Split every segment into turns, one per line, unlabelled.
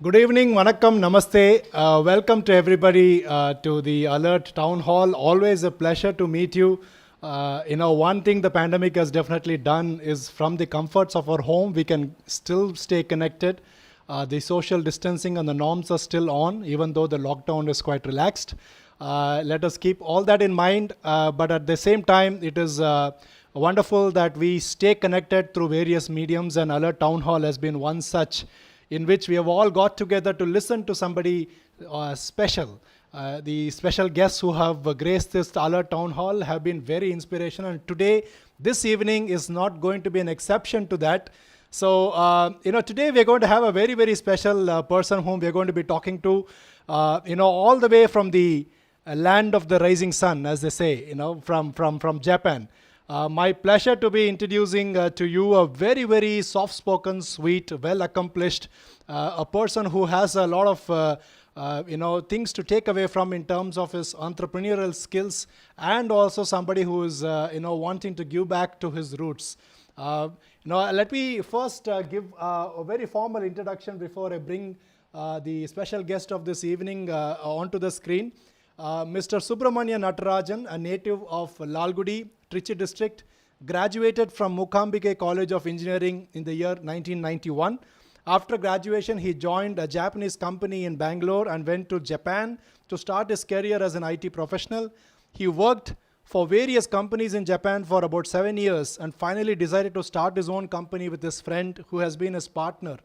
Good evening, Vanakkam, Namaste. Welcome to everybody to the Alert Town Hall. Always a pleasure to meet you. One thing the pandemic has definitely done is from the comforts of our home, we can still stay connected. The social distancing and the norms are still on, even though the lockdown is quite relaxed. Let us keep all that in mind, but at the same time, it is wonderful that we stay connected through various mediums, and Alert Town Hall has been one such in which we have all got together to listen to somebody special. The special guests who have graced this Alert Town Hall have been very inspirational. And today, this evening is not going to be an exception to that. So, today we're going to have a very, very special person whom we're going to be talking to, all the way from the land of the rising sun, as they say, from Japan. My pleasure to be introducing to you a very, very soft-spoken, sweet, well-accomplished, a person who has a lot of, things to take away from in terms of his entrepreneurial skills, and also somebody who is, wanting to give back to his roots. Let me first give a very formal introduction before I bring the special guest of this evening onto the screen. Mr. Subramanian Natarajan, a native of Lalgudi, Trichy district, graduated from Mukambike College of Engineering in the year 1991. After graduation, he joined a Japanese company in Bangalore and went to Japan to start his career as an IT professional. He worked for various companies in Japan for about 7 years and finally decided to start his own company with his friend who has been his partner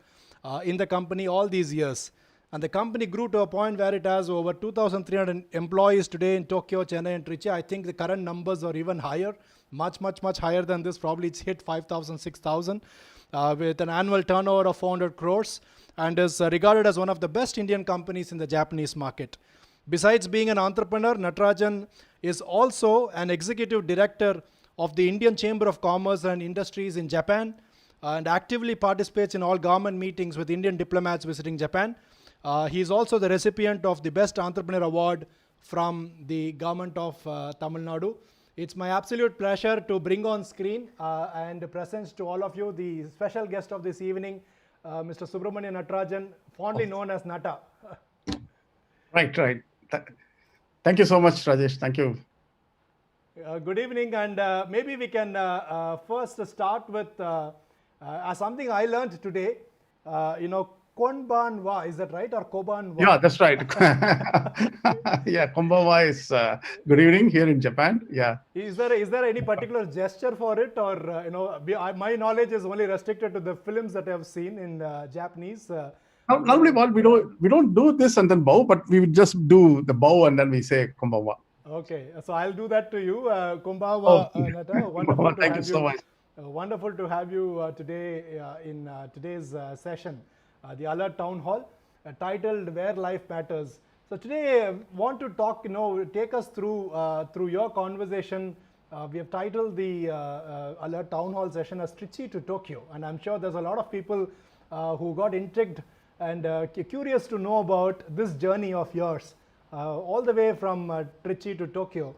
in the company all these years. And the company grew to a point where it has over 2,300 employees today in Tokyo, Chennai, and Trichy. I think the current numbers are even higher, much, much, much higher than this. Probably it's hit 5,000, 6,000, with an annual turnover of 400 crores, and is regarded as one of the best Indian companies in the Japanese market. Besides being an entrepreneur, Natarajan is also an executive director of the Indian Chamber of Commerce and Industries in Japan, and actively participates in all government meetings with Indian diplomats visiting Japan. He is also the recipient of the Best Entrepreneur Award from the Government of Tamilnadu. It's my absolute pleasure to bring on screen and present to all of you the special guest of this evening, Mr. Subramanian Natarajan, fondly known as Nata.
Right. Thank you so much, Rajesh. Thank you.
Good evening, and maybe we can first start with something I learned today. Konbanwa, is that right? Or Kobanwa?
Yeah, that's right. Yeah, Konbanwa is good evening here in Japan. Yeah.
Is there any particular gesture for it, or my knowledge is only restricted to the films that I have seen in Japanese.
Normally, we don't do this and then bow, but we would just do the bow and then we say Konbanwa.
Okay, so I'll do that to you, Konbanwa, Nata. Wonderful to
Thank
have
you so much.
Wonderful to have you today in today's session. The Alert Town Hall, titled "Where Life Matters." So today, I want to talk. Take us through your conversation. We have titled the Alert Town Hall session as "Trichy to Tokyo," and I'm sure there's a lot of people who got intrigued and curious to know about this journey of yours, all the way from Trichy to Tokyo.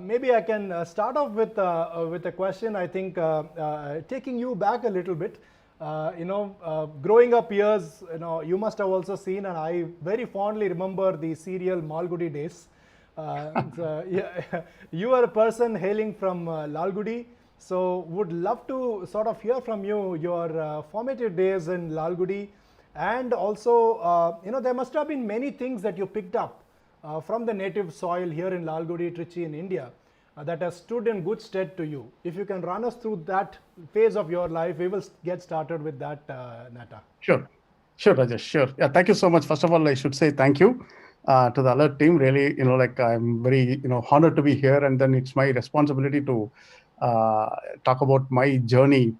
Maybe I can start off with a question. I think taking you back a little bit. Growing up years, you must have also seen, and I very fondly remember the serial Malgudi days. You are a person hailing from Lalgudi, so would love to sort of hear from you your formative days in Lalgudi, and also, there must have been many things that you picked up from the native soil here in Lalgudi, Trichy in India. That has stood in good stead to you. If you can run us through that phase of your life, we will get started with that, Nata.
Sure, Rajesh. Sure. Yeah, thank you so much. First of all, I should say thank you to the Alert team. Really, I'm very, honored to be here, and then it's my responsibility to talk about my journey,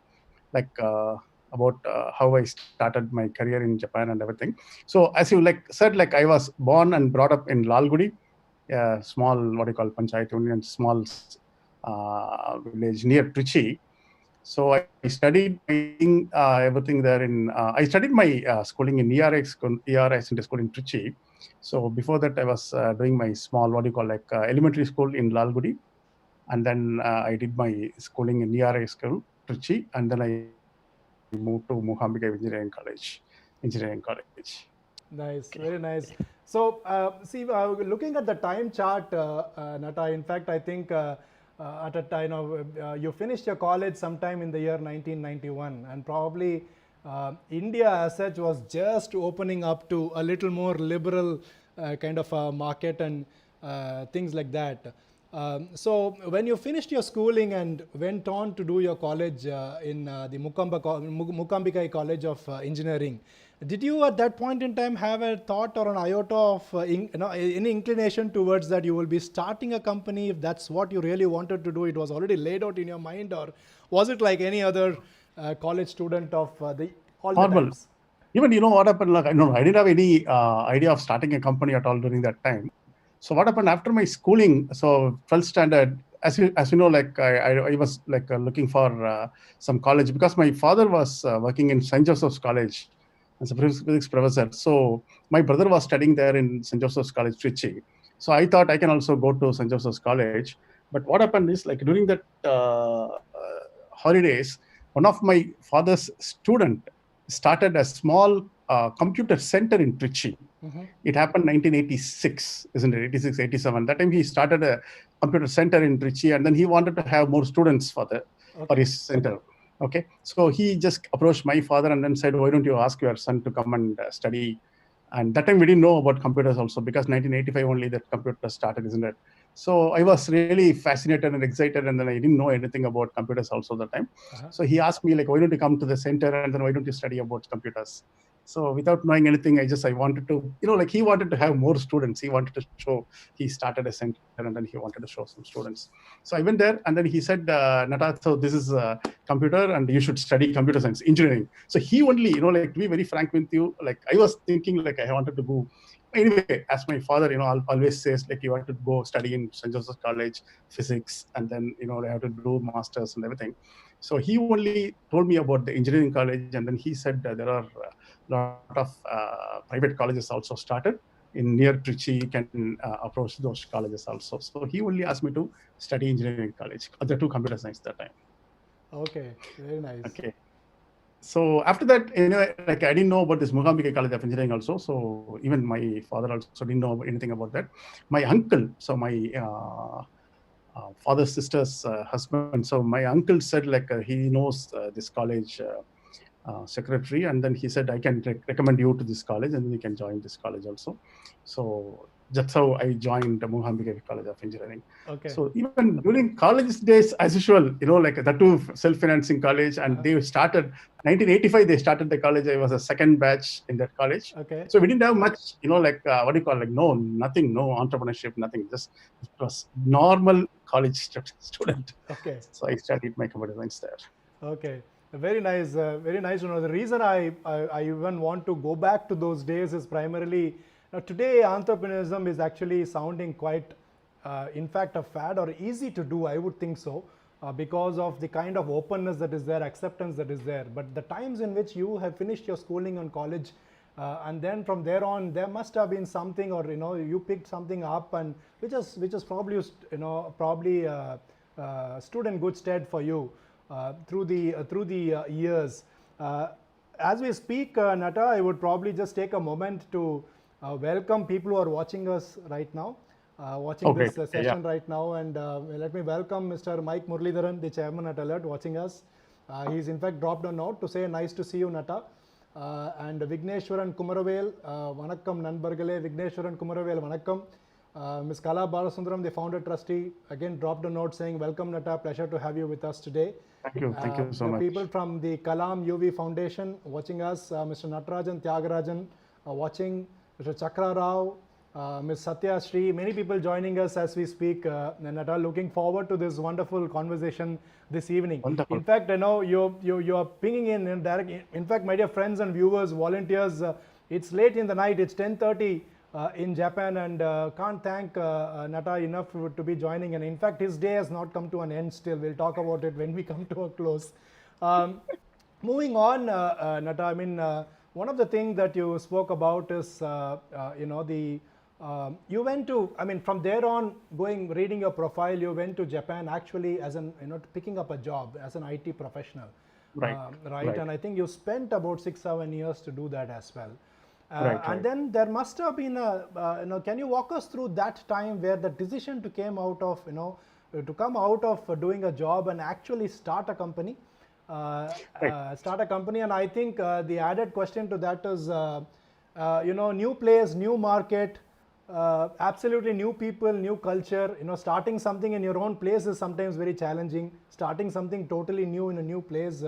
about how I started my career in Japan and everything. So, as you said, I was born and brought up in Lalgudi, a small, Panchayat Union, small village near Trichy. So I studied everything there I studied my schooling in ERS Center School in Trichy. So before that, I was doing my small, elementary school in Lalgudi. And then I did my schooling in ERS School, Trichy. And then I moved to Mukambike Engineering College.
Nice, very nice. So, see, looking at the time chart, Nata, in fact, I think at a time, you finished your college sometime in the year 1991, and probably India as such was just opening up to a little more liberal kind of market and things like that. So when you finished your schooling and went on to do your college in the Mukambikai College of Engineering, did you at that point in time have a thought or an iota of any inclination towards that you will be starting a company if that's what you really wanted to do? It was already laid out in your mind, or was it like any other college student of the all the
Normal.
times?
Even what happened, like, no, I didn't have any idea of starting a company at all during that time. So what happened after my schooling? So 12th standard, as you know, like I was like looking for some college because my father was working in St. Joseph's College as a physics professor. So my brother was studying there in St. Joseph's College, Trichy. So I thought I can also go to St. Joseph's College. But what happened is, like, during that holidays, one of my father's student started a small computer center in Trichy. It happened 1986, isn't it? 86, 87. That time he started a computer center in Trichy, and then he wanted to have more students for his center. Okay, so he just approached my father and then said, "Why don't you ask your son to come and study?" And that time we didn't know about computers also, because 1985 only that computer started, isn't it? So I was really fascinated and excited, and then I didn't know anything about computers also that time. So he asked me, like, "Why don't you come to the center, and then why don't you study about computers?" So without knowing anything, I wanted to, like, he wanted to have more students. He wanted to show, he started a center, and then he wanted to show some students. So I went there, and then he said, "Nata, so this is a computer, and you should study computer science engineering." So he only, like, to be very frank with you, like, I was thinking, like, I wanted to go. Anyway, as my father, always says, like, you have to go study in St. Joseph's College, physics, and then, I have to do masters and everything. So he only told me about the engineering college, and then he said there are a lot of private colleges also started in near Trichy. You can approach those colleges also. So he only asked me to study engineering college, other two computer science that time.
Okay, very nice.
Okay. So after that, like, I didn't know about this Mugambika College of Engineering also. So even my father also didn't know anything about that. My uncle, so my father's sister's husband. So my uncle said, like, he knows this college secretary, and then he said, I can recommend you to this college, and then you can join this college also. So that's how I joined the Mohambika College of Engineering.
Okay.
So even during college days, as usual, like, the two self-financing college, and they started 1985. They started the college. I was a second batch in that college.
Okay.
So we didn't have much, like, what do you call, like, no, nothing, no entrepreneurship, nothing. Just it was normal college student.
Okay.
So I studied my computer science there.
Okay, very nice, very nice to know. The reason I even want to go back to those days is primarily today entrepreneurship is actually sounding quite, in fact, a fad or easy to do. I would think so because of the kind of openness that is there, acceptance that is there. But the times in which you have finished your schooling on college, and then from there on, there must have been something, or you picked something up, and which is probably probably stood in good stead for you. Through the years. As we speak, Nata, I would probably just take a moment to welcome people who are watching us right now, watching this session right now, and let me welcome Mr. Mike Muralidharan, the chairman at Alert, watching us. He's in fact dropped a note to say nice to see you, Nata. And Vigneshwaran Kumaravel, Vanakkam Nanbargale, Vigneshwaran Kumaravel, Vanakkam. Ms. Kala Balasundaram, the founder trustee, again dropped a note saying, welcome Nata, pleasure to have you with us today.
Thank you so much.
People from the Kalam UV Foundation watching us, Mr. Natarajan, Tyagarajan watching, Mr. Chakra Rao, Ms. Satya Sri, many people joining us as we speak. Nata, looking forward to this wonderful conversation this evening.
Wonderful.
In fact, I know you are pinging in direct. In fact, my dear friends and viewers, volunteers, it's late in the night. It's 10:30 in Japan, and can't thank Nata enough to be joining. And in fact, his day has not come to an end still. We'll talk about it when we come to a close. Moving on, Nata, I mean, one of the things that you spoke about is, you went to, I mean, from there on, reading your profile, you went to Japan actually as picking up a job as an IT professional.
Right.
Right. And I think you spent about 6-7 years to do that as well.
Right,
And
right.
then there must have been a, can you walk us through that time where the decision to came out of, to come out of doing a job and actually start a company?
Right.
Start a company, and I think the added question to that is, new place, new market, absolutely new people, new culture. Starting something in your own place is sometimes very challenging. Starting something totally new in a new place.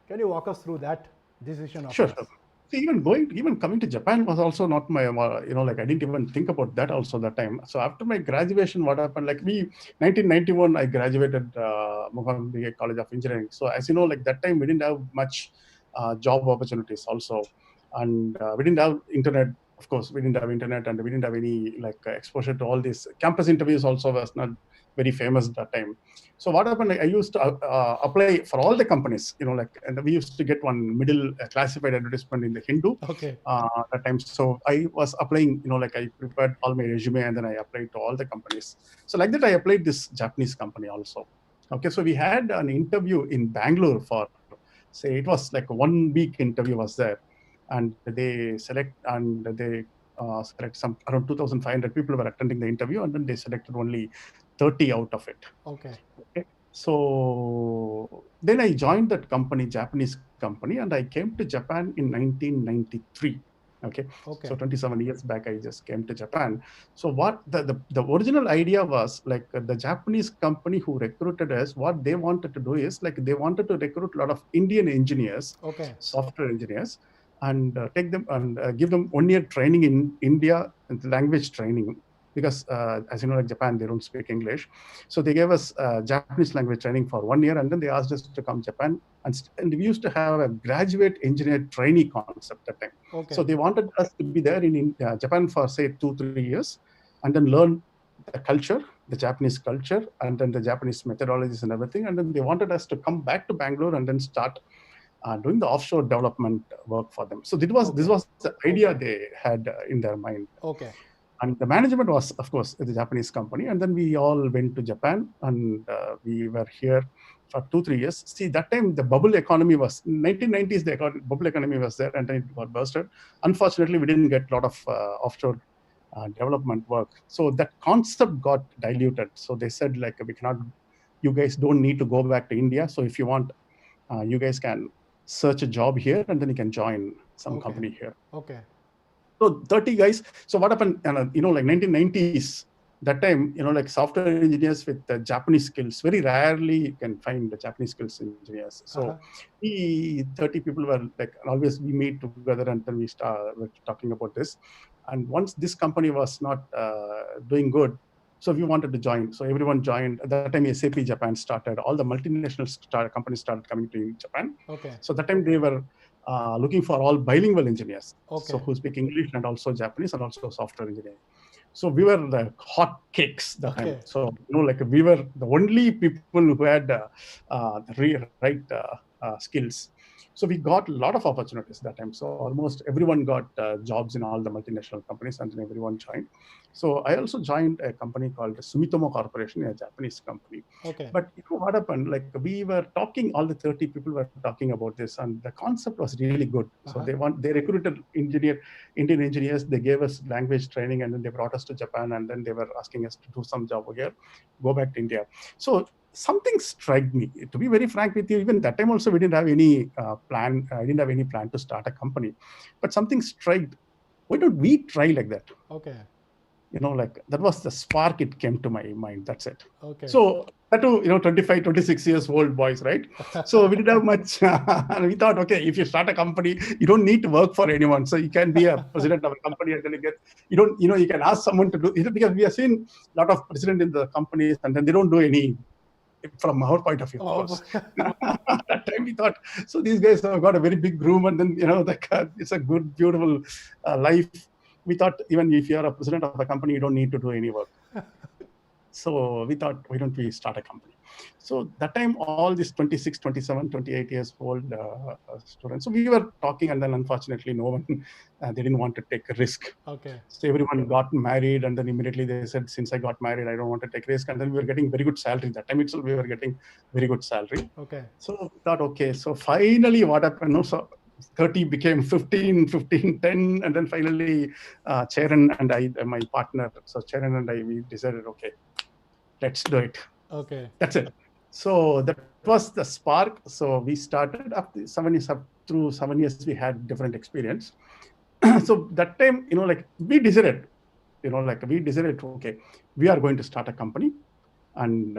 Can you walk us through that decision of
Sure, sure.
yours?
See, even coming to Japan was also not my, like I didn't even think about that also that time. So after my graduation, what happened? Like 1991, I graduated Mohammed College of Engineering. So as you know, like that time we didn't have much job opportunities also, and we didn't have internet. Of course, we didn't have internet, and we didn't have any like exposure to all these campus interviews. Also, was not very famous at that time. So what happened? Like, I used to apply for all the companies, like, and we used to get one middle classified advertisement in the Hindu
Okay.
that time. So I was applying, like I prepared all my resume and then I applied to all the companies. So like that, I applied this Japanese company also. Okay, so we had an interview in Bangalore for, say, it was like a 1 week interview was there, and they select some around 2,500 people were attending the interview, and then they selected only 30 out of it.
Okay.
Okay. So then I joined that company, Japanese company, and I came to Japan in 1993. Okay. So
Okay.
27 years back, I just came to Japan. So what the original idea was, like, the Japanese company who recruited us, what they wanted to do is, like, they wanted to recruit a lot of Indian engineers,
Okay.
software engineers, and take them and give them 1 year training in India, and language training, because as you know, like Japan, they don't speak English. So they gave us Japanese language training for 1 year, and then they asked us to come Japan, and we used to have a graduate engineer trainee concept that time. So
Okay.
they wanted us to be there in Japan for, say, 2-3 years, and then learn the culture, the Japanese culture, and then the Japanese methodologies and everything. And then they wanted us to come back to Bangalore and then start doing the offshore development work for them. So this
Okay.
was the idea they had in their mind.
Okay.
And the management was, of course, the Japanese company. And then we all went to Japan, and we were here for 2-3 years. See, that time the bubble economy was 1990s. The bubble economy was there, and then it got bursted. Unfortunately, we didn't get a lot of offshore development work. So that concept got diluted. So they said, like, we cannot. You guys don't need to go back to India. So if you want, you guys can search a job here, and then you can join some
Okay.
company here.
Okay.
So 30 guys. So what happened, like 1990s, that time, like software engineers with Japanese skills, very rarely you can find the Japanese skills engineers. So
Uh-huh.
we 30 people were like, always we meet together, and then we're talking about this. And once this company was not doing good, so we wanted to join. So everyone joined. At that time, SAP Japan started. All the multinational companies started coming to Japan.
Okay.
So that time they were looking for all bilingual engineers, so
Okay.
who speak English and also Japanese and also software engineering. So we were the hot cakes that time.
Okay.
So like we were the only people who had the right skills. So we got a lot of opportunities that time. So almost everyone got jobs in all the multinational companies, and then everyone joined. So I also joined a company called Sumitomo Corporation, a Japanese company.
Okay.
But what happened? Like, we were talking, all the 30 people were talking about this, and the concept was really good. So
Uh-huh.
they recruited Indian engineers. They gave us language training, and then they brought us to Japan, and then they were asking us to do some job here, go back to India. So something struck me. To be very frank with you, even that time also we didn't have any plan. I didn't have any plan to start a company, but something struck. Why don't we try like that?
Okay.
Like that was the spark. It came to my mind. That's it.
Okay.
So that too, 25, 26 years old boys, right? So we didn't have much. And we thought, okay, if you start a company, you don't need to work for anyone. So you can be a president of a company, and then you don't, you can ask someone to do it, because we have seen a lot of president in the companies, and then they don't do any, from our point of view, of
Oh.
course. That time we thought, so these guys have got a very big room, and then, it's a good, beautiful life. We thought, even if you're a president of a company, you don't need to do any work. So we thought, why don't we start a company? So that time, all these 26, 27, 28 years old students. So we were talking, and then unfortunately, no one, they didn't want to take a risk.
Okay.
So everyone got married, and then immediately they said, since I got married, I don't want to take risk. And then we were getting very good salary. That time itself, we were getting very good salary.
Okay.
So we thought, okay. So finally, what happened? No, so 30 became 15, 15, 10, and then finally Charan and I, my partner, so Charan and I, we decided, okay, let's do it.
Okay.
That's it. So that was the spark. So we started up 7 years, up through 7 years, we had different experience. So that time, like we decided, okay, we are going to start a company, and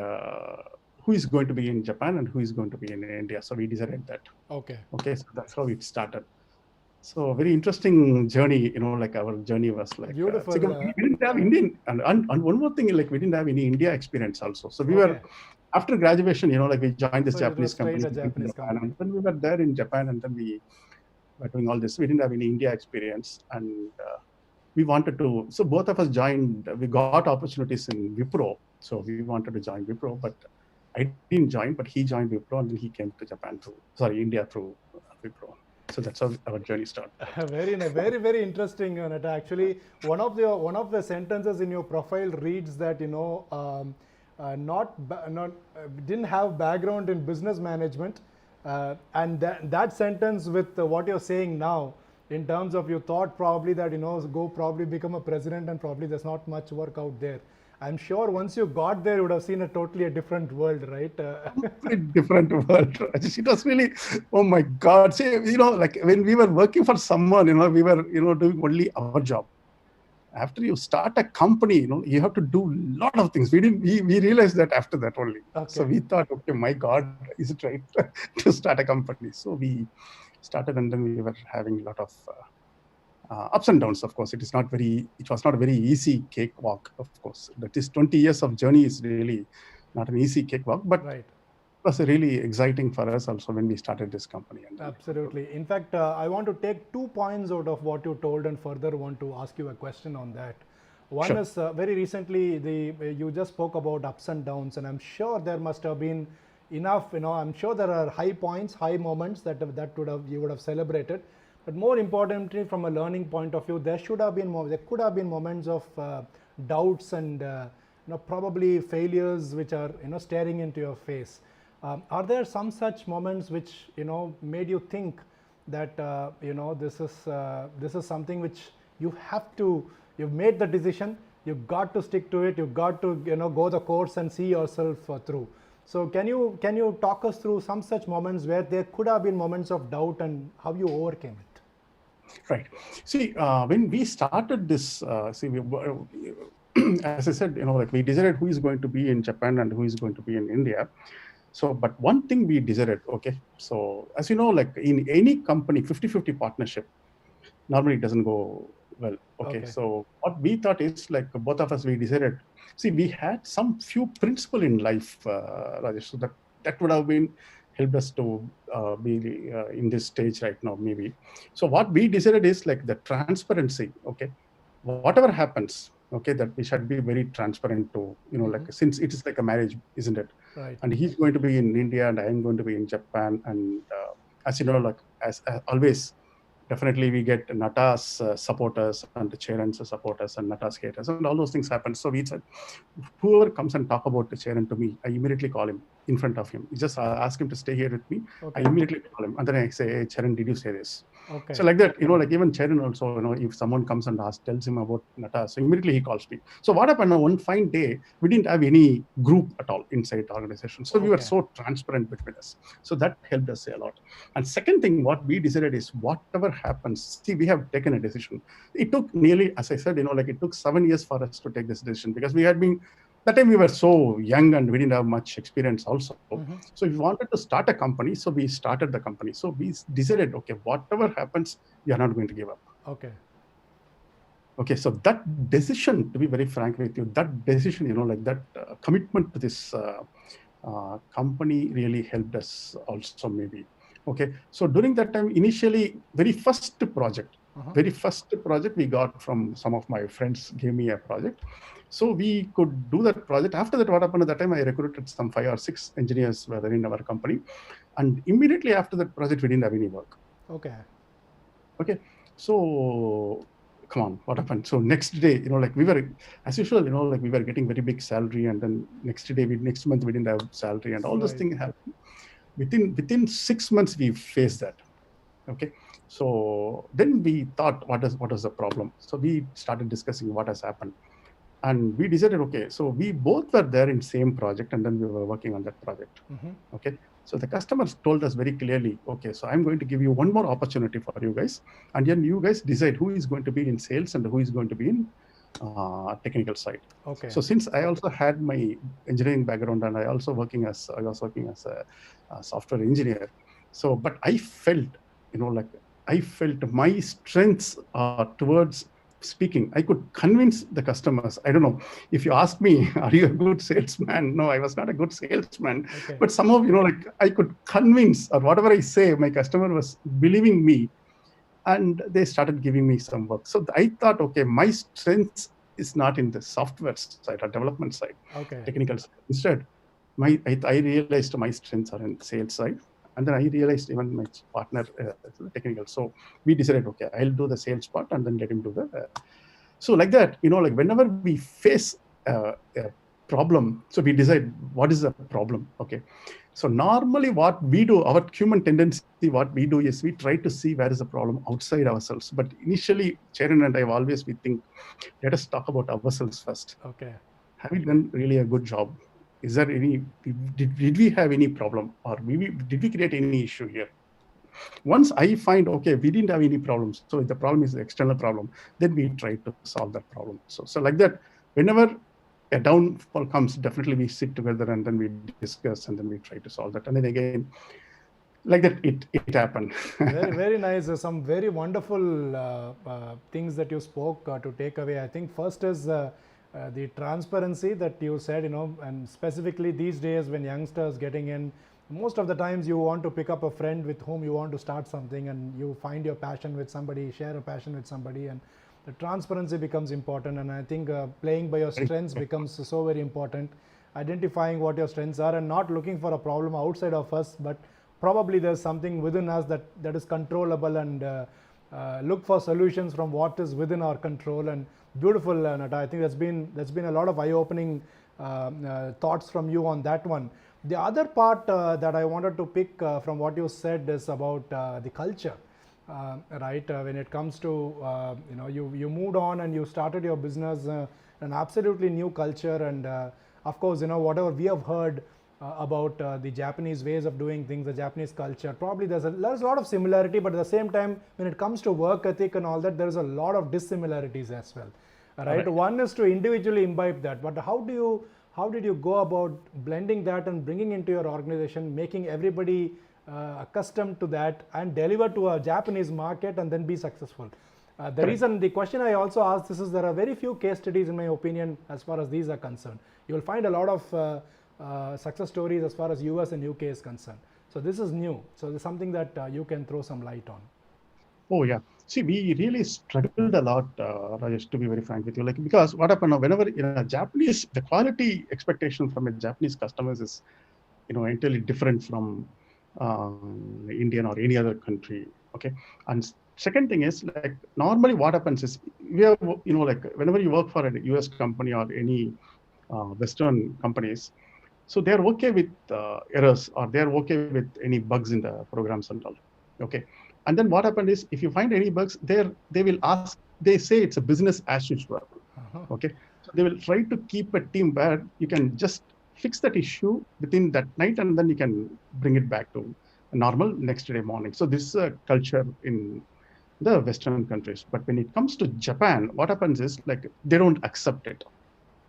who is going to be in Japan and who is going to be in India. So we decided that.
Okay.
Okay, so that's how it started. So very interesting journey, like our journey was like,
Beautiful.
we didn't have Indian, and one more thing, like we didn't have any India experience also. So we were,
Okay.
after graduation, like we joined this
So it was
Japanese
straight
company
a
in
Japanese
Japan,
company.
and then we were there in Japan, and then we were doing all this. We didn't have any India experience, and we wanted to, so both of us joined, we got opportunities in Wipro. So we wanted to join Wipro, but I didn't join, but he joined Wipro, and then he came to Japan India through Wipro. So that's how our journey started.
Very nice, very very interesting, Nata. Actually, one of the sentences in your profile reads that didn't have background in business management, and that sentence with what you're saying now, in terms of you thought probably that go probably become a president and probably there's not much work out there. I'm sure once you got there, you would have seen a totally a different world, right?
Complete different world. It was really, oh my God. See, like when we were working for someone, we were, doing only our job. After you start a company, you have to do a lot of things. We realized that after that only. So
Okay.
we thought, okay, my God, is it right to start a company? So we started, and then we were having a lot of ups and downs. Of course, it was not a very easy cakewalk. Of course, that is 20 years of journey is really not an easy cakewalk, but
Right.
it was really exciting for us also when we started this company. And
Absolutely. In fact, I want to take 2 points out of what you told and further want to ask you a question on that. One
Sure.
is very recently you just spoke about ups and downs, and I'm sure there must have been enough. I'm sure there are high points, high moments that you would have celebrated. But more importantly, from a learning point of view, there could have been moments of doubts and probably failures which are staring into your face. Are there some such moments which made you think that this is something which you've made the decision, you've got to stick to it, you've got to go the course and see yourself through. So can you talk us through some such moments where there could have been moments of doubt and how you overcame it?
Right. See, when we started this, as I said, like we decided who is going to be in Japan and who is going to be in India. So, but one thing we decided, okay, so as you know, like in any company, 50-50 partnership, normally it doesn't go well. Okay. So what we thought is like both of us, we decided, see, we had some few principle in life, Rajesh, so that would have been helped us to be in this stage right now, maybe. So what we decided is like the transparency. Okay. Whatever happens, okay, that we should be very transparent to, like since it is like a marriage, isn't it?
Right.
And he's going to be in India and I am going to be in Japan. And as you know, like as always, definitely we get Nata's supporters and the Charan's supporters and Nata's haters, and all those things happen. So we said, whoever comes and talk about the Charan to me, I immediately call him in front of him. Just ask him to stay here with me.
Okay.
I immediately call him, and then I say, hey, Charan, did you say this?
Okay.
So like that, like even Charan also, if someone comes and tells him about Nata, so immediately he calls me. So what happened on one fine day, we didn't have any group at all inside the organization. So we were so transparent between us. So that helped us a lot. And second thing, what we decided is whatever happens, see, we have taken a decision. It took nearly, as I said, like it took 7 years for us to take this decision because we had been, that time we were so young and we didn't have much experience also. So we wanted to start a company. So we started the company. So we decided, okay, whatever happens, we are not going to give up. Okay. So that decision, to be very frank with you, that decision, like that commitment to this company really helped us also maybe. Okay. So during that time, initially, very first project we got from some of my friends gave me a project. So we could do that project. After that, what happened at that time, I recruited some 5 or 6 engineers who were in our company. And immediately after that project, we didn't have any work. Okay. So come on, what happened? So next day, like we were, as usual, like we were getting very big salary. And then next month, we didn't have salary and all those things happened. Within 6 months, we faced that. Okay, so then we thought, what is the problem? So we started discussing what has happened, and we decided, okay, so we both were there in same project, and then we were working on that project. Okay, so the customers told us very clearly, okay, so I'm going to give you one more opportunity for you guys, and then you guys decide who is going to be in sales and who is going to be in technical side.
Okay.
So since I also had my engineering background, and I was working as a software engineer, so but I felt, like I felt my strengths towards speaking. I could convince the customers. I don't know if you ask me, are you a good salesman? No, I was not a good salesman.
Okay.
But somehow, like I could convince, or whatever I say, my customer was believing me, and they started giving me some work. So I thought, okay, my strength is not in the software side or development side,
Okay.
technical side. Instead, I realized my strengths are in sales side. And then I realized even my partner technical. So we decided, okay, I'll do the sales part and then let him do the. So like that, like whenever we face a problem, so we decide what is the problem. Okay, so normally what we do, our human tendency, what we do is we try to see where is the problem outside ourselves. But initially, Charan and I always we think, let us talk about ourselves first.
Okay.
Have we done really a good job? Is there any, did we have any problem, or did we create any issue here? Once I find, okay, we didn't have any problems, so the problem is the external problem, then we try to solve that problem. So like that, whenever a downfall comes, definitely we sit together and then we discuss and then we try to solve that. And then again, like that, it happened.
Very nice. Some very wonderful things that you spoke to take away. I think first is the transparency that you said, and specifically these days when youngsters getting in, most of the times you want to pick up a friend with whom you want to start something, and you find your passion with somebody, share a passion with somebody, and the transparency becomes important. And I think playing by your strengths becomes so very important. Identifying what your strengths are and not looking for a problem outside of us, but probably there's something within us that is controllable, and look for solutions from what is within our control. And beautiful, Nata. I think there's been a lot of eye-opening thoughts from you on that one. The other part that I wanted to pick from what you said is about the culture. Right, when it comes to you moved on and you started your business, an absolutely new culture, and of course, whatever we have heard about the Japanese ways of doing things, the Japanese culture, probably there's a lot of similarity, but at the same time, when it comes to work ethic and all that, there's a lot of dissimilarities as well. Right? One is to individually imbibe that, but how did you go about blending that and bringing into your organization, making everybody accustomed to that and deliver to a Japanese market and then be successful? The question I also asked this is, there are very few case studies in my opinion as far as these are concerned. You will find a lot of success stories as far as US and UK is concerned. So this is new. So there's something that you can throw some light on.
Oh yeah. See, we really struggled a lot, Rajesh, to be very frank with you. Like, because what happened now, whenever Japanese, the quality expectation from a Japanese customers is, entirely different from Indian or any other country. Okay. And second thing is, like, normally what happens is, we have, like whenever you work for a US company or any Western companies, so they're okay with errors, or they're okay with any bugs in the programs and all. Okay. And then what happened is, if you find any bugs, they will ask, they say it's a business as usual. Okay. So they will try to keep a team where you can just fix that issue within that night, and then you can bring it back to normal next day morning. So this is a culture in the Western countries. But when it comes to Japan, what happens is, like, they don't accept it.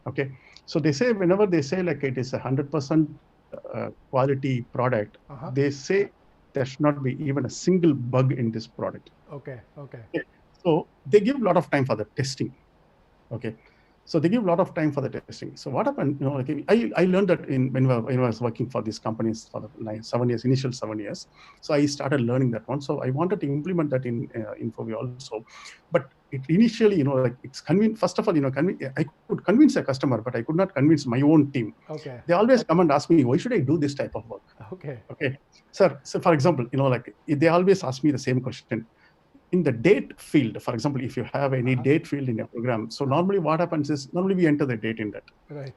Okay. So they say, whenever they say like it is 100% quality product, they say there should not be even a single bug in this product.
Okay.
So they give a lot of time for the testing. Okay. So they give a lot of time for the testing. So what happened, like I learned that when I was working for these companies for the 7 years, initial 7 years. So I started learning that one. So I wanted to implement that in Infoview also. But it initially, like, it's convenient. First of all, I could convince a customer, but I could not convince my own team.
Okay.
They always come and ask me, why should I do this type of work? Okay. Sir, so for example, like, they always ask me the same question. In the date field, for example, if you have any date field in a program, so normally what happens is, normally we enter the date in that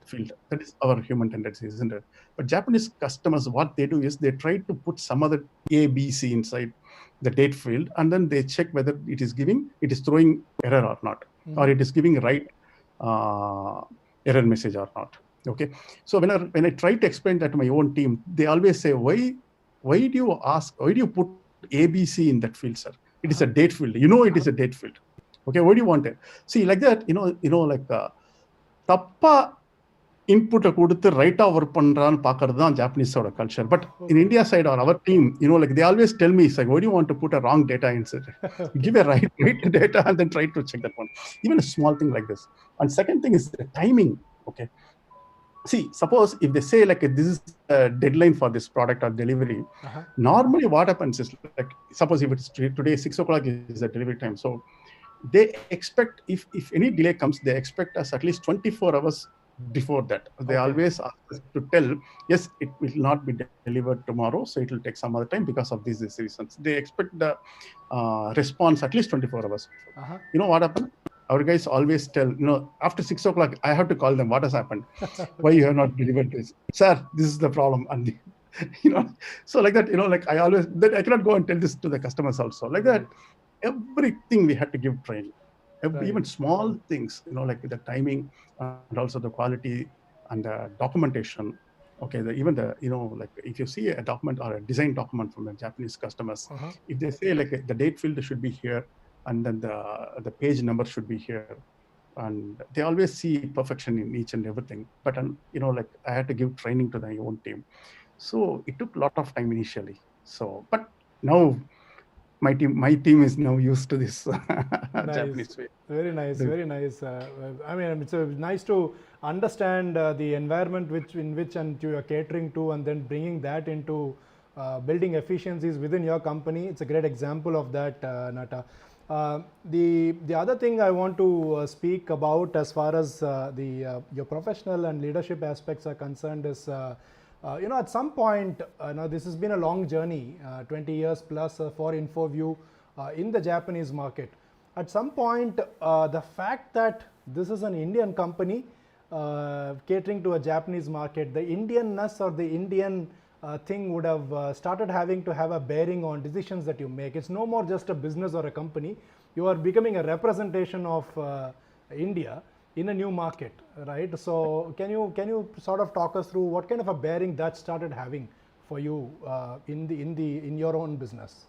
field. That is our human tendency, isn't it? But Japanese customers, what they do is, they try to put some other A, B, C inside. the date field, and then they check whether it is throwing error or not, or it is giving right error message or not. Okay. So when I try to explain that to my own team, they always say, why do you put ABC in that field, sir? It is a date field. It is a date field. Okay, why do you want it? See, like that, like தப்பா இன்புட்டை கொடுத்து ரைட்டா work பண்றான்னு பாக்குறது தான் ஜாப்பனீஸோட culture. But in India side are our team, like they always tell me, it's like, why do you want to put a wrong data inside? Give a right data and then try to check that one. Even a small thing like this. And second thing is the timing. Okay. See, suppose if they say like this is a deadline for this product or delivery, normally what happens is, like, suppose if it's today 6 o'clock is the delivery time. So they expect, if any delay comes, they expect us at least 24 hours before that. They always ask us to tell, yes, it will not be delivered tomorrow, so it will take some other time because of these reasons. They expect the response at least 24 hours. You know what happened? Our guys always tell, after 6 o'clock, I have to call them, what has happened? Why you have not delivered this? Sir, this is the problem. And so like that, like I cannot go and tell this to the customers also. Like that, everything we had to give training. Even small things, like the timing and also the quality and the documentation. Okay, even like if you see a document or a design document from the Japanese customers, if they say like the date field should be here, and then the page number should be here, and they always see perfection in each and everything. But like I had to give training to my own team, so it took a lot of time initially. So, but now my team is now used to this Japanese way.
Very nice, very nice. I mean, it's nice to understand the environment in which and you are catering to, and then bringing that into building efficiencies within your company. It's a great example of that, Nata. The other thing I want to speak about as far as your professional and leadership aspects are concerned is, at some point, this has been a long journey, 20 years plus for Infoview in the Japanese market. At some point, the fact that this is an Indian company catering to a Japanese market, the Indianness or the Indian thing would have started having to have a bearing on decisions that you make. It's no more just a business or a company. You are becoming a representation of India in a new market, right? So can you sort of talk us through what kind of a bearing that started having for you in your own business?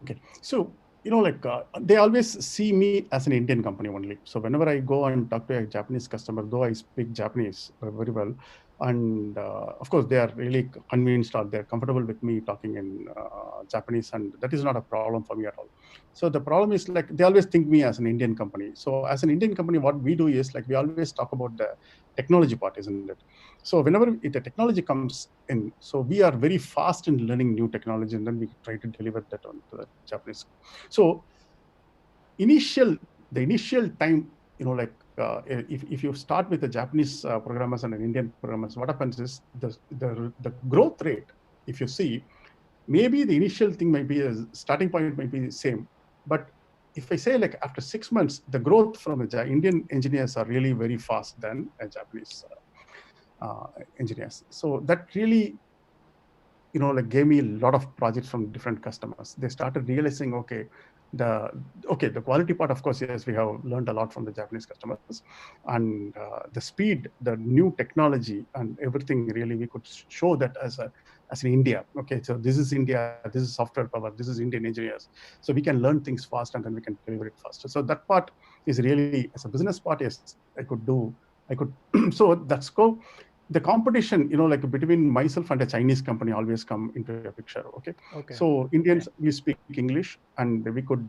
Okay, so like they always see me as an Indian company only. So whenever I go and talk to a Japanese customer, though I speak Japanese very well, and of course they are really convinced or they're comfortable with me talking in Japanese, and that is not a problem for me at all. So the problem is, like, they always think me as an Indian company. So as an Indian company, what we do is, like, we always talk about the technology part, isn't it? So whenever the technology comes in, so we are very fast in learning new technology, and then we try to deliver that on to the Japanese. So the initial time, like if you start with the Japanese programmers and an Indian programmers, what happens is the growth rate, if you see, maybe the initial thing might be a starting point might be the same, but if I say, like, after 6 months, the growth from the Indian engineers are really very fast than a Japanese engineers. So that really, like, gave me a lot of projects from different customers. They started realizing, the quality part, of course, yes, we have learned a lot from the Japanese customers, and the speed, the new technology and everything, really we could show that as in India. Okay, so this is India, this is software power, this is Indian engineers, so we can learn things fast and then we can deliver it faster. So that part is really, as a business part, yes, I could so that's go. The competition, like, between myself and a Chinese company always come into a picture. Okay. So Indians, we speak English, and we could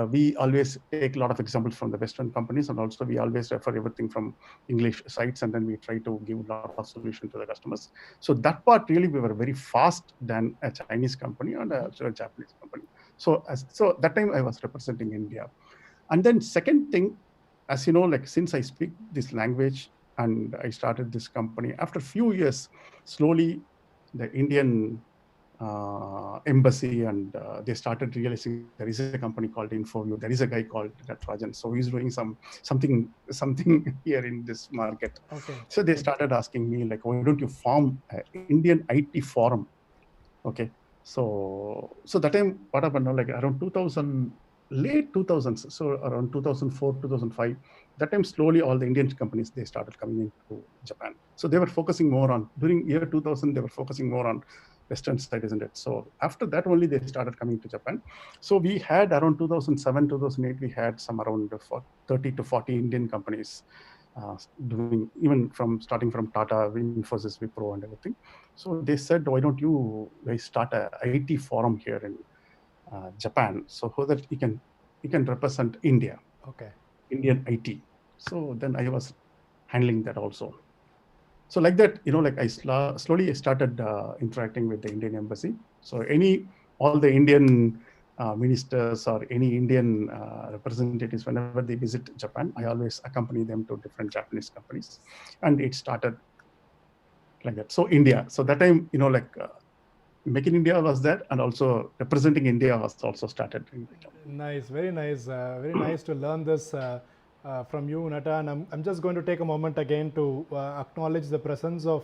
we always take a lot of examples from the Western companies, and also we always refer everything from English sites, and then we try to give a lot of solution to the customers. So that part, really, we were very fast than a Chinese company and a Japanese company. So that time I was representing India. And then second thing, as you know, like, since I speak this language and I started this company, after a few years, slowly the Indian embassy and they started realizing there is a company called Infoview, there is a guy called Natarajan, so he's doing something here in this market. So they started asking me, like, why don't you form an Indian IT forum? Okay, So that time, what happened? Like around 2000, late 2000s, so around 2004, 2005, that time slowly all the Indian companies, they started coming into Japan. So they were focusing more on, during year 2000, they were focusing more on Western side, isn't it? So after that only they started coming to Japan. So we had around 2007, 2008, we had some around 30 to 40 Indian companies doing, even from starting from Tata, Infosys, Wipro, and everything. So they said, why don't you guys start a IT forum here in Japan, so that you can represent India,
Okay.
Indian IT. So then I was handling that also. So like that, like I slowly started interacting with the Indian embassy. So all the Indian ministers or any Indian representatives, whenever they visit Japan, I always accompany them to different Japanese companies, and it started like that. So India. So that time, Make in India was there, and also representing India was also started in that time.
Nice, very nice. Very nice to learn this from you, Nata. And I'm just going to take a moment again to acknowledge the presence of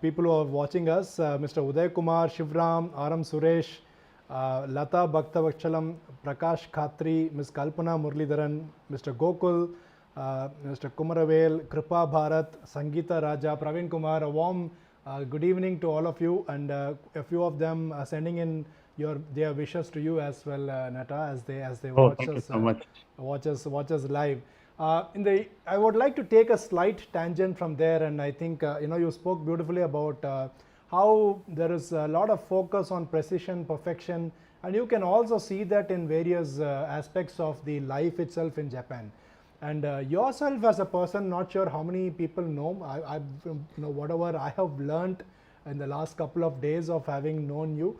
people who are watching us. Mr. Uday Kumar, Shivram, RM Suresh, Lata Bhaktavachalam, Prakash Khatri, Ms. Kalpana Murlidharan, Mr. Gokul, Mr. Kumaravel, Kripa Bharat, Sangeeta Raja, Praveen Kumar. A warm good evening to all of you, and a few of them sending in their wishes to you as well, Nata, as they
Oh,
watch
thank you
us
so much.
watch us live. I would like to take a slight tangent from there, and I think you spoke beautifully about how there is a lot of focus on precision, perfection, and you can also see that in various aspects of the life itself in Japan. And yourself as a person, not sure how many people know. Whatever I have learned in the last couple of days of having known you,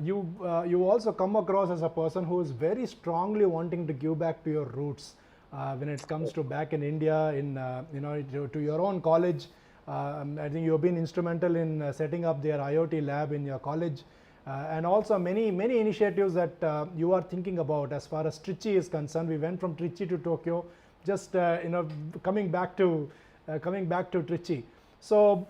you also come across as a person who is very strongly wanting to give back to your roots when it comes to back in India, in to your own college. I think you have been instrumental in setting up their IoT lab in your college, and also many initiatives that you are thinking about as far as Trichy is concerned. We went from Trichy to Tokyo, just coming back to Trichy. So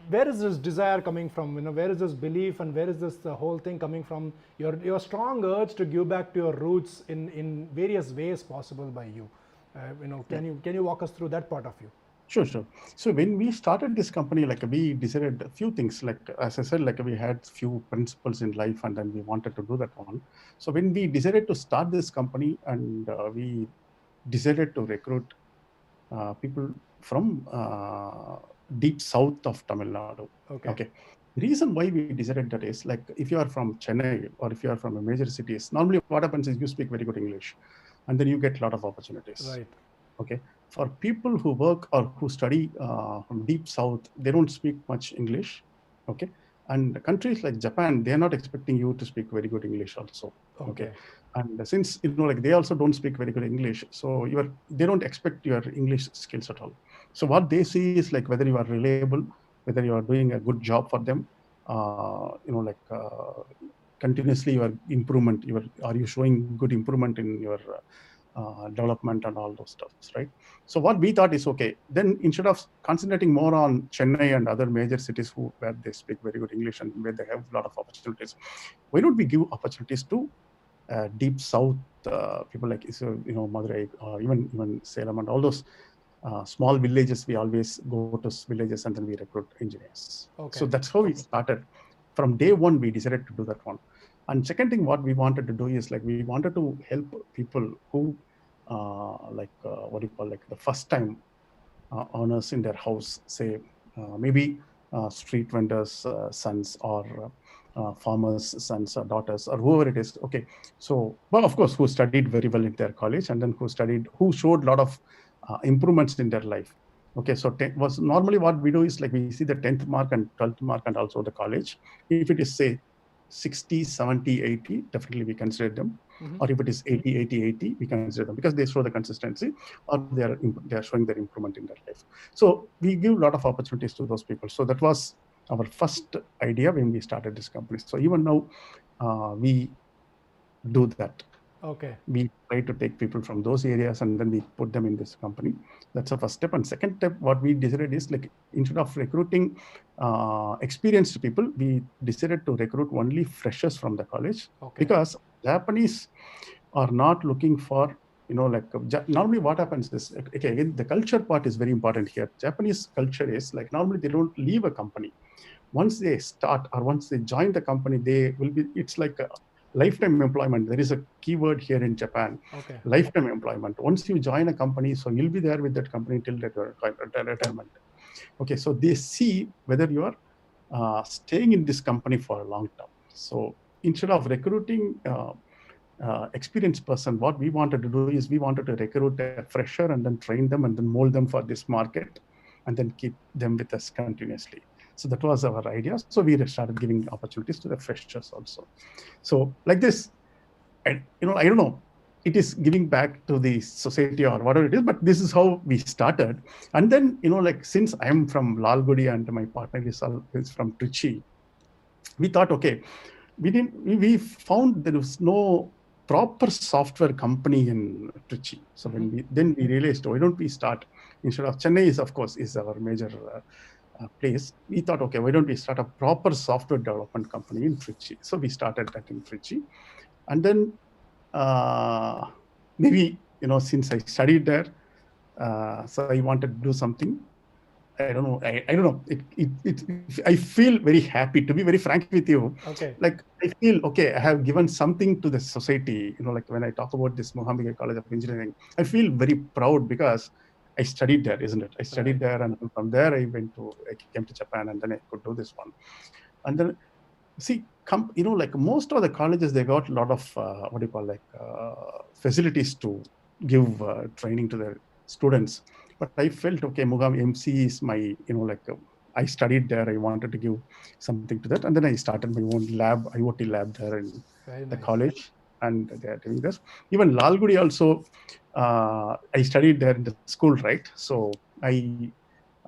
where is this desire coming from? Where is this belief, and where is this the whole thing coming from? Your strong urge to give back to your roots in various ways possible by you.
Yeah.
Can you walk us through that part of you?
Sure, sure. So when we started this company, like we decided a few things. Like as I said, like we had few principles in life, and then we wanted to do that one. So when we decided to start this company, and we decided to recruit people from deep south of Tamil Nadu.
Okay.
Okay. The reason why we decided that is, like, if you are from Chennai or if you are from a major cities, normally what happens is you speak very good English, and then you get a lot of opportunities.
Right.
Okay. For people who work or who study from deep south, they don't speak much English. Okay. And countries like Japan, they are not expecting you to speak very good English also. Okay.
Okay.
And since like they also don't speak very good English, so they don't expect your English skills at all. So what they see is like whether you are reliable, whether you are doing a good job for them, continuously your improvement, are you showing good improvement in your development and all those stuffs, right? So what we thought is, okay, then instead of concentrating more on Chennai and other major cities where they speak very good English and where they have a lot of opportunities, why don't we give opportunities to deep south people like Madurai, or even Salem and all those small villages. We always go to villages and then we recruit engineers. So
Okay.
that's how we started. From day one, we decided to do that one. And second thing, what we wanted to do is, like, we wanted to help people who what do you call, like, the first time owners in their house, say maybe street vendors' sons, or farmers' sons or daughters, or whoever it is. Okay, so, well, of course, who studied very well in their college, and then who showed a lot of improvements in their life. Okay, so was normally what we do is, like, we see the 10th mark and 12th mark and also the college. If it is, say, 60, 70, 80, definitely we consider them.
Mm-hmm.
Or if it is 80, 80, 80, we consider them, because they show the consistency, or they are showing their improvement in their life. So we give a lot of opportunities to those people. So that was our first idea when we started this company. So even now, we do that.
Okay.
We try to take people from those areas and then we put them in this company. That's the first step. And second step, what we decided is like instead of recruiting experienced people, we decided to recruit only freshers from the college
Okay.
because Japanese are not looking for, normally what happens is, okay, again, the culture part is very important here. Japanese culture is like normally they don't leave a company. Once they start or once they join the company, they will be, it's like a lifetime employment. There is a keyword here in Japan,
Okay.
lifetime employment. Once you join a company, so you'll be there with that company till retirement. Okay, so they see whether you are staying in this company for a long term. So instead of recruiting experienced person, what we wanted to do is we wanted to recruit a fresher and then train them and then mold them for this market and then keep them with us continuously. So that was our idea. So we started giving opportunities to the freshers also. So like this, I don't know, it is giving back to the society or whatever it is, but this is how we started. And then, like since I'm from Lalgudi and my partner is from Trichy, we thought, okay, we found there was no proper software company in Trichy. So when we realized, why don't we start, instead of Chennai is of course is our major place, we thought, okay, why don't we start a proper software development company in Trichy? So we started that in Trichy. And then uh, maybe, since I studied there, so I wanted to do something. I don't know. I don't know. I feel very happy, to be very frank with you.
Okay.
Like I feel, okay, I have given something to the society. Like when I talk about this Mohammed College of Engineering, I feel very proud because I studied there, isn't it? I studied
Right.
there, and from there I came to Japan, and then I could do this one. And then see, like most of the colleges, they got a lot of what do you call, like facilities to give training to their students. But I felt, okay, Mugam MC is my, I studied there. I wanted to give something to that, and then I started my own lab, IoT lab there in
Very
the
nice.
college, and they are doing this. Even Lalgudi also, I studied there in the school, right? So I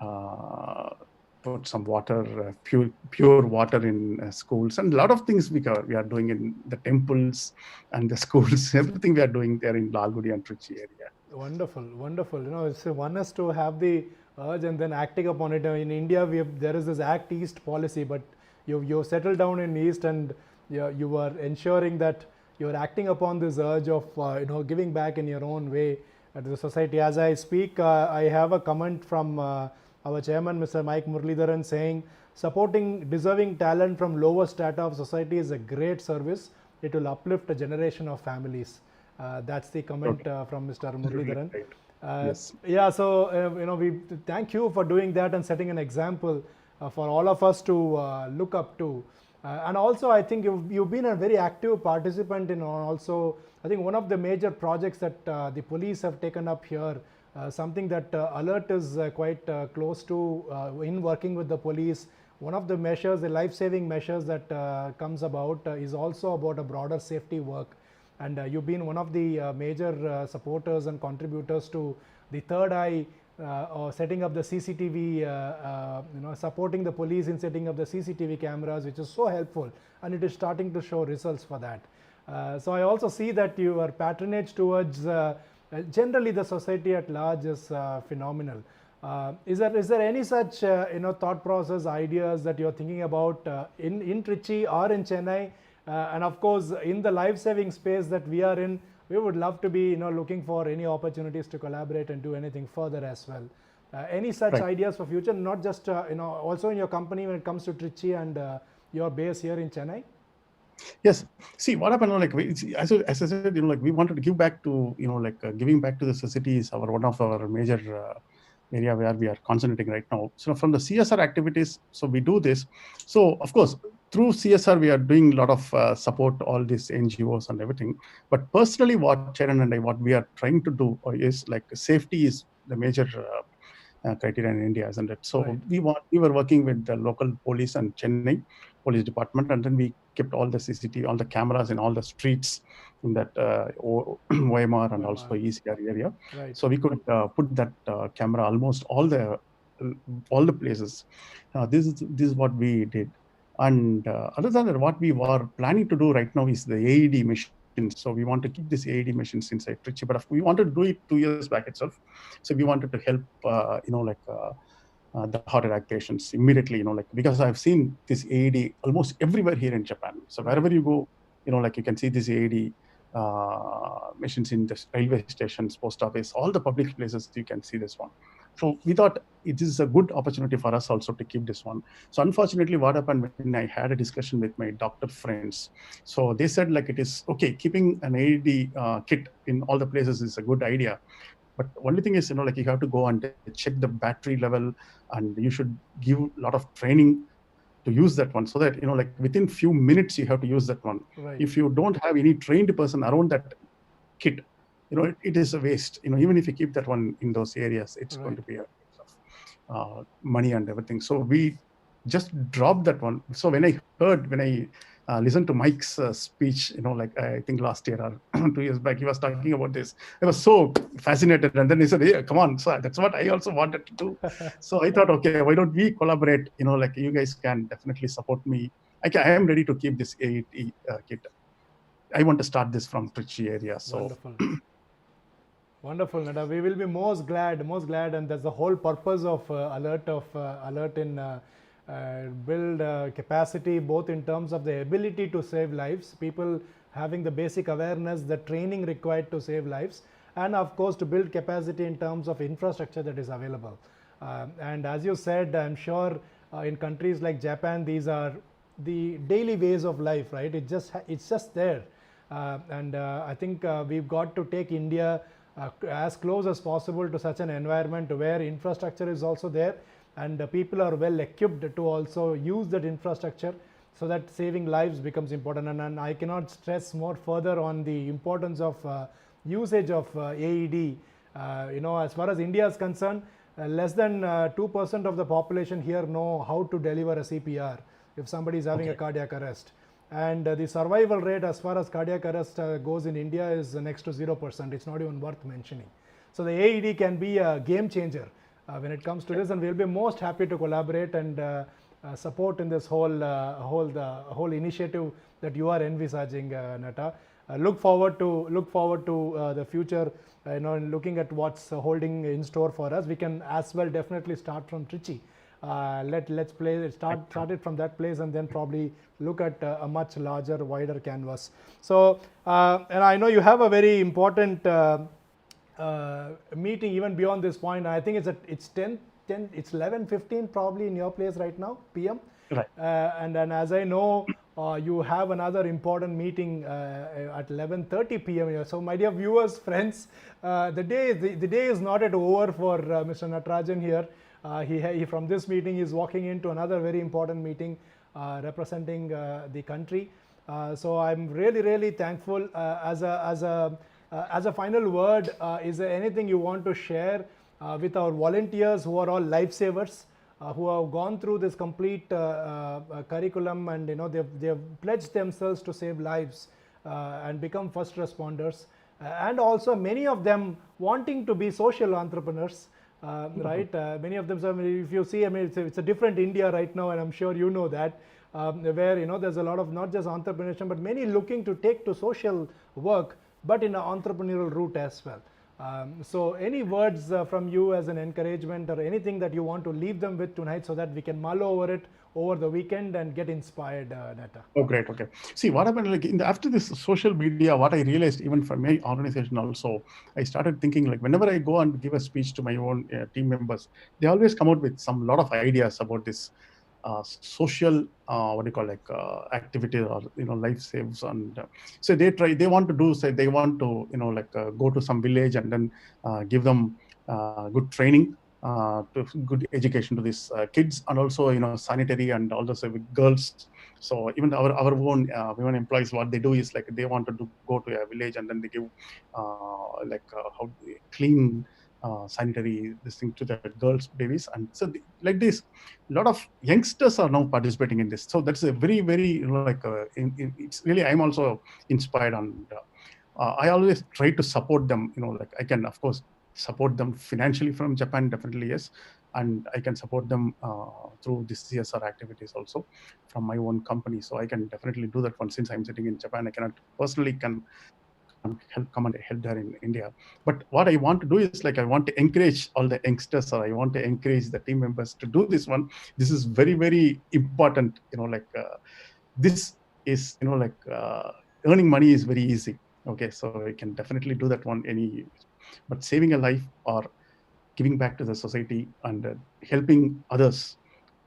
uh, put some water, pure water in schools, and a lot of things we are doing in the temples and the schools. Everything we are doing there in Lalgudi and Trichy area.
Wonderful, wonderful. It's one is to have the urge and then acting upon it. In India, there is this Act East policy, but you settled down in East, and you are ensuring that you are acting upon this urge of giving back in your own way to the society. As I speak, I have a comment from our chairman, Mr. Mike Muralidharan, saying supporting deserving talent from lower strata of society is a great service. It will uplift a generation of families. That's the comment
Okay.
from Mr.
Absolutely
Muralidharan.
right.
Uh,
Yes.
yeah, so we thank you for doing that and setting an example for all of us to look up to. And also, I think you've been a very active participant in also. I think one of the major projects that the police have taken up here, something that Alert is quite close to in working with the police. One of the measures, the life-saving measures that comes about is also about a broader safety work. And you've been one of the major supporters and contributors to the Third Eye, or setting up the CCTV, supporting the police in setting up the CCTV cameras, which is so helpful, and it is starting to show results for that. So I also see that your patronage towards generally the society at large is phenomenal. Is there any such thought process, ideas that you're thinking about in Trichy or in Chennai? And of course, in the life-saving space that we are in, we would love to be looking for any opportunities to collaborate and do anything further as well. Any such
Right.
ideas for future, not just also in your company when it comes to Trichy and your base here in Chennai?
Yes. See, what happened, like, as I said, like, we wanted to give back to, giving back to the society is one of our major area where we are concentrating right now. So from the CSR activities, so we do this. So of course, through CSR, we are doing a lot of support all these NGOs and everything. But personally, what Charan and I, what we are trying to do is like safety is the major criteria in India, isn't it?
Right.
So we were working with the local police and Chennai police department, and then we kept all the CCTV, all the cameras in all the streets in that OMR and also
OMR.
ECR area.
Right.
So we could put that camera almost all the places. This is what we did. And other than that, what we were planning to do right now is the AED machines. machines. So we want to keep this AED machines inside Trichy, but we wanted to do it 2 years back itself. So we wanted to help, the heart attack patients immediately, because I've seen this AED almost everywhere here in Japan. So wherever you go, you can see this AED machines in the railway stations, post office, all the public places, you can see this one. So we thought it is a good opportunity for us also to keep this one. So unfortunately, what happened when I had a discussion with my doctor friends, so they said like it is okay, keeping an AED kit in all the places is a good idea. But only thing is, you have to go and check the battery level, and you should give a lot of training to use that one, so that within few minutes you have to use that one.
Right.
If you don't have any trained person around that kit, it is a waste. Even if you keep that one in those areas, it's going to be a waste of money and everything. So we just dropped that one. So when I listened to Mike's speech, I think last year or 2 years back, he was talking about this. I was so fascinated, and then he said, "Yeah, come on." So that's what I also wanted to do. So I thought, okay, why don't we collaborate? You guys can definitely support me. I am ready to keep this AET kit. I want to start this from Trichy area. So
Wonderful. Wonderful, Nada. We will be most glad, and that's the whole purpose of alert in build capacity, both in terms of the ability to save lives, people having the basic awareness, the training required to save lives, and of course to build capacity in terms of infrastructure that is available. And as you said, I'm sure in countries like Japan, these are the daily ways of life, right? It's just there. And I think we've got to take India as close as possible to such an environment where infrastructure is also there, and people are well equipped to also use that infrastructure, so that saving lives becomes important. And I cannot stress more further on the importance of usage of AED. As far as India is concerned, less than 2% of the population here know how to deliver a CPR if somebody is having a cardiac arrest. And the survival rate as far as cardiac arrest goes in India is next to 0%. It's not even worth mentioning. So the AED can be a game changer when it comes to this, and we'll be most happy to collaborate and support in this whole initiative that you are envisaging, Nata. Look forward to the future. Looking at what's holding in store for us. We can as well definitely start from Trichy. Let's start it from that place, and then probably look at a much larger, wider canvas. So and I know you have a very important meeting even beyond this point. I think it's 11:15 probably in your place right now, PM.
Right.
And then as I know, you have another important meeting at 11:30 p.m. here. So my dear viewers, friends, the day is not yet over for Mr. Natarajan here. He from this meeting is walking into another very important meeting representing the country. So I'm really thankful. As a final word, is there anything you want to share with our volunteers who are all lifesavers, who have gone through this complete curriculum, and they've pledged themselves to save lives and become first responders, and also many of them wanting to be social entrepreneurs. Right, many of them. So if you see, it's a different India right now, and I'm sure you know that, where there's a lot of not just entrepreneurship, but many looking to take to social work, but in an entrepreneurial route as well. So any words from you as an encouragement, or anything that you want to leave them with tonight, so that we can mull over it over the weekend and get inspired, Nata?
Oh, great. Okay. See, what happened, after this social media, what I realized, even for my organization also, I started thinking, like, whenever I go and give a speech to my own team members, they always come out with some lot of ideas about this social, activity, or, life saves. And so they want to do, say, they want to, go to some village and then give them good training, to good education to these kids, and also sanitary and all those girls. So even our own women employees, what they do is, like, they want to go to a village, and then they give how clean sanitary this thing to the girls, babies. And so like this, a lot of youngsters are now participating in this. So that's a very it's really, I'm also inspired, and I always try to support them. I can, of course, support them financially from Japan, definitely, yes. and I can support them through this CSR activities also from my own company. So I can definitely do that one. Since I'm sitting in Japan, I cannot personally can't help come and help there in India. But what I want to do is like I want to encourage all the youngsters, or I want to encourage the team members to do this one. This is very, very important. This is earning money is very easy. Okay, so I can definitely do that one. But saving a life or giving back to the society and helping others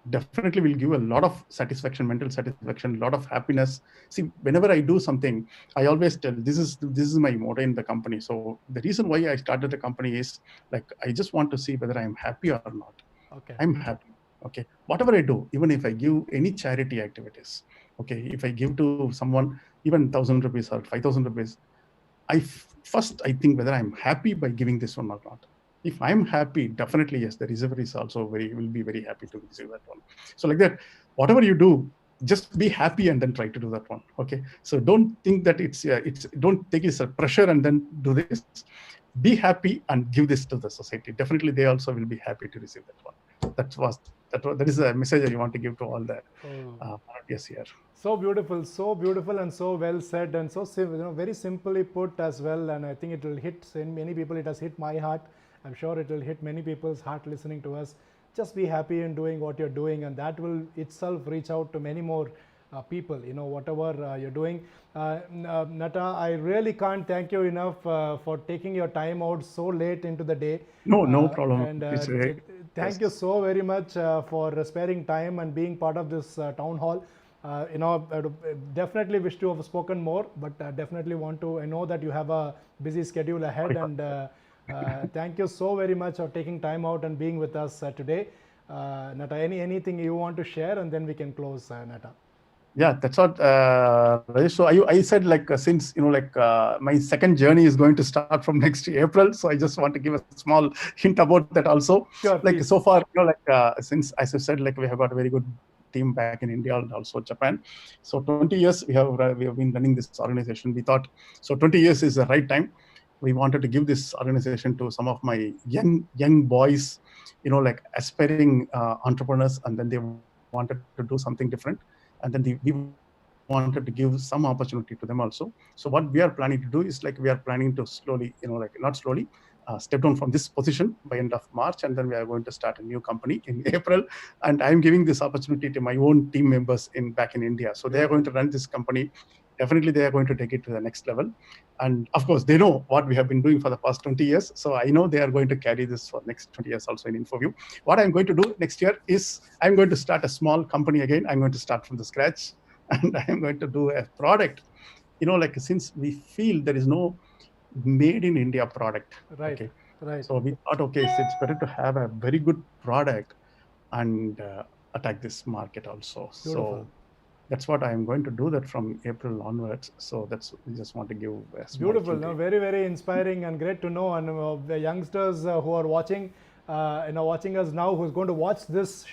definitely will give a lot of satisfaction, mental satisfaction, a lot of happiness. See, whenever I do something, I always tell this is my motto in the company. So the reason why I started the company is like I just want to see whether I'm happy or not.
Okay.
I'm happy. Okay, whatever I do, even if I give any charity activities, okay, if I give to someone even 1,000 rupees or 5,000 rupees, first I think whether I'm happy by giving this one or not. If I'm happy, definitely yes, the receiver is also will be very happy to receive that one. So like that, whatever you do, just be happy and then try to do that one. Okay, so don't think that it's don't take it as a pressure and then do this. Be happy and give this to the society. Definitely, they also will be happy to receive that one. That is a message I want to give to all the volunteers here.
So beautiful, and so well said, and so very simply put as well. And I think it will hit many people. It has hit my heart. I'm sure it will hit many people's heart listening to us. Just be happy in doing what you're doing, and that will itself reach out to many more people. Whatever you're doing. Nata, I really can't thank you enough for taking your time out so late into the day.
No problem.
And
It's
thank you
yes.
so very much for sparing time and being part of this town hall. I definitely wish to have spoken more, but definitely want to. I know that you have a busy schedule ahead, and thank you so very much for taking time out and being with us today. Nata, anything you want to share, and then we can close, Nata.
Yeah, that's what Rajesh. So I said like since my second journey is going to start from next April, so I just want to give a small hint about that also.
Sure,
Like
please.
so far, since as I said, like we have got a very good team back in India and also Japan. So 20 years we have been running this organization. We thought so 20 years is the right time. We wanted to give this organization to some of my young boys, like aspiring entrepreneurs, and then they wanted to do something different, and then we wanted to give some opportunity to them also. So what we are planning to do is like we are planning to slowly, not slowly, step down from this position by end of March, and then we are going to start a new company in April. And I'm giving this opportunity to my own team members back in India. So they are going to run this company. Definitely, they are going to take it to the next level. And of course, they know what we have been doing for the past 20 years. So I know they are going to carry this for next 20 years also in Infoview. What I'm going to do next year is I'm going to start a small company again. I'm going to start from the scratch, and I'm going to do a product. Like since we feel there is no made in India product.
Right,
Okay.
right.
So we thought, okay, so it's better to have a very good product and attack this market also.
Beautiful.
So that's what I'm going to do that from April onwards. So that's we just want to give a small
Beautiful,
hint.
no? Very, very inspiring and great to know. And the youngsters who are watching, watching us now, who's going to watch this,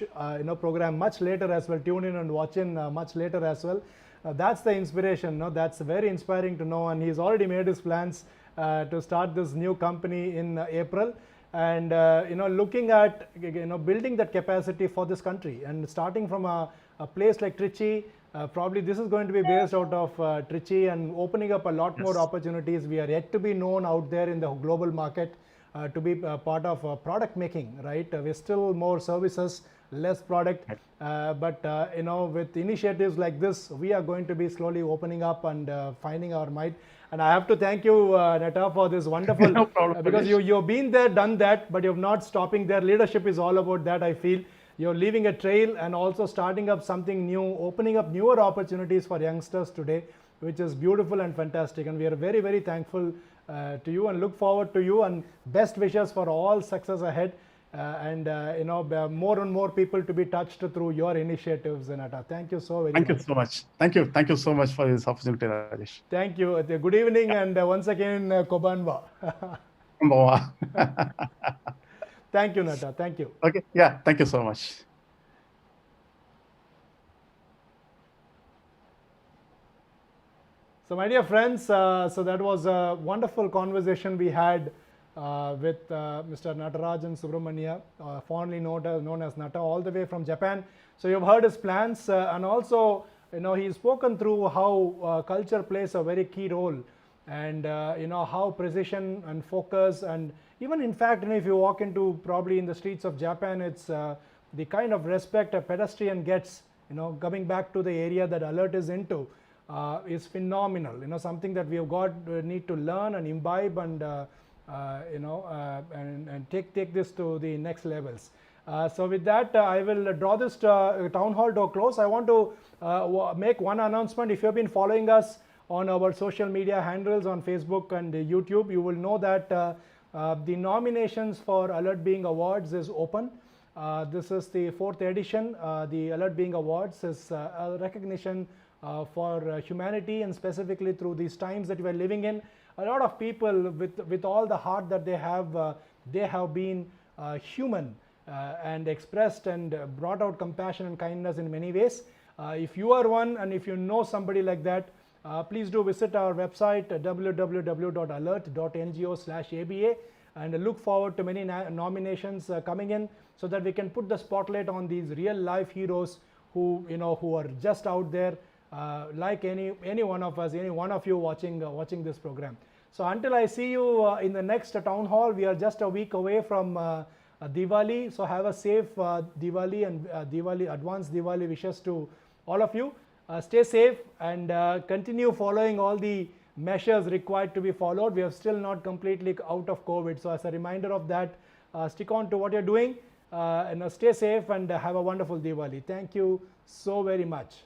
program much later as well, tune in and watch in much later as well. That's the inspiration, no? That's very inspiring to know. And he's already made his plans to start this new company in April. And looking at building that capacity for this country, and starting from a place like Trichy. Probably this is going to be based out of Trichy, and opening up a lot more
Yes.
opportunities. We are yet to be known out there in the global market to be part of product making, right? We're still more services, less product. But with initiatives like this, we are going to be slowly opening up and finding our might. And I have to thank you, Nata, for this wonderful,
No problem,
because
Rajesh.
you've been there, done that, but you've not stopping there. Leadership is all about that, I feel. You're leaving a trail and also starting up something new, opening up newer opportunities for youngsters today, which is beautiful and fantastic. And we are very, very thankful to you and look forward to you, and best wishes for all success ahead. More and more people to be touched through your initiatives, Nata. Thank you so very
Thank you
much.
so much. Thank you so much for this opportunity, Rajesh.
Thank you. Good evening, and once again, Kobanwa.
Kumbawa.
Thank you, Nata. Thank you.
Okay. Yeah. Thank you so much.
So, my dear friends, so that was a wonderful conversation we had with Mr. Natarajan Subramania, fondly known as Nata, all the way from Japan. So you've heard his plans, and also, he's spoken through how culture plays a very key role, and how precision and focus, and even in fact, if you walk into probably in the streets of Japan, it's the kind of respect a pedestrian gets, coming back to the area that Alert is into, is phenomenal. Something that we have need to learn and imbibe, and and take this to the next levels. So with that, I will draw this town hall to a close. I want to make one announcement. If you have been following us on our social media handles on Facebook and YouTube, you will know that the nominations for Alert Being Awards is open. This is the 4th edition. The Alert Being Awards is a recognition for humanity, and specifically through these times that we are living in. A lot of people, with all the heart that they have been human and expressed and brought out compassion and kindness in many ways. If you are one, and if you know somebody like that, please do visit our website www.alert.ngo/aba, and look forward to many nominations coming in, so that we can put the spotlight on these real life heroes who are just out there, like any one of us, any one of you watching this program. So until I see you in the next town hall, we are just a week away from Diwali. So have a safe Diwali, and advanced Diwali wishes to all of you. Stay safe, and continue following all the measures required to be followed. We are still not completely out of COVID. So as a reminder of that, stick on to what you're doing, and stay safe, and have a wonderful Diwali. Thank you so very much.